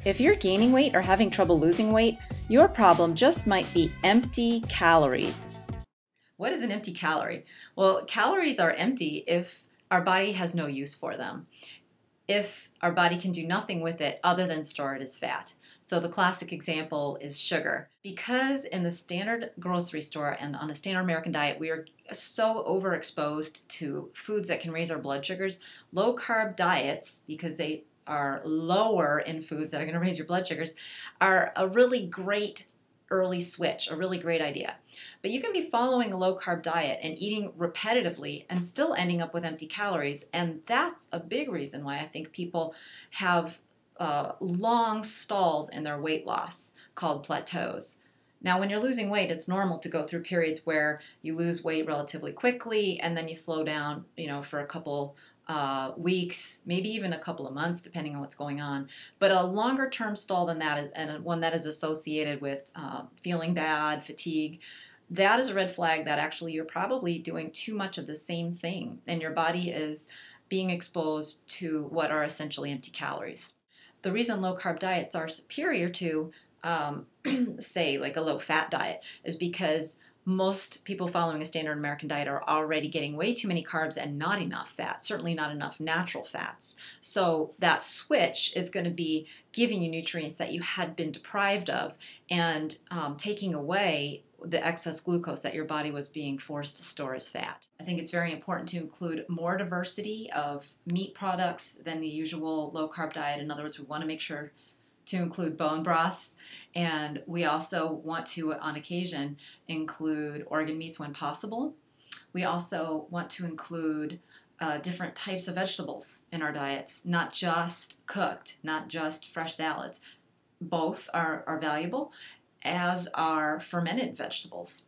If you're gaining weight or having trouble losing weight, your problem just might be empty calories. What is an empty calorie? Well, calories are empty if our body has no use for them, if our body can do nothing with it other than store it as fat. So the classic example is sugar. Because in the standard grocery store and on a standard American diet, we are so overexposed to foods that can raise our blood sugars, low carb diets, because they are lower in foods that are going to raise your blood sugars, are a really great early switch, a really great idea. But you can be following a low carb diet and eating repetitively and still ending up with empty calories. And that's a big reason why I think people have long stalls in their weight loss called plateaus. Now, when you're losing weight, it's normal to go through periods where you lose weight relatively quickly and then you slow down, for a couple weeks, maybe even a couple of months, depending on what's going on. But a longer term stall than that, and one that is associated with feeling bad, fatigue, that is a red flag that actually you're probably doing too much of the same thing, and your body is being exposed to what are essentially empty calories. The reason low carb diets are superior to, say, like a low fat diet is because most people following a standard American diet are already getting way too many carbs and not enough fat, certainly not enough natural fats. So that switch is going to be giving you nutrients that you had been deprived of and taking away the excess glucose that your body was being forced to store as fat. I think it's very important to include more diversity of meat products than the usual low carb diet. In other words, we want to make sure to include bone broths, and we also want to, on occasion, include organ meats when possible. We also want to include different types of vegetables in our diets, not just cooked, not just fresh salads. Both are valuable, as are fermented vegetables.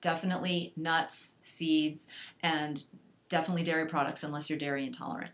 Definitely nuts, seeds, and definitely dairy products unless you're dairy intolerant.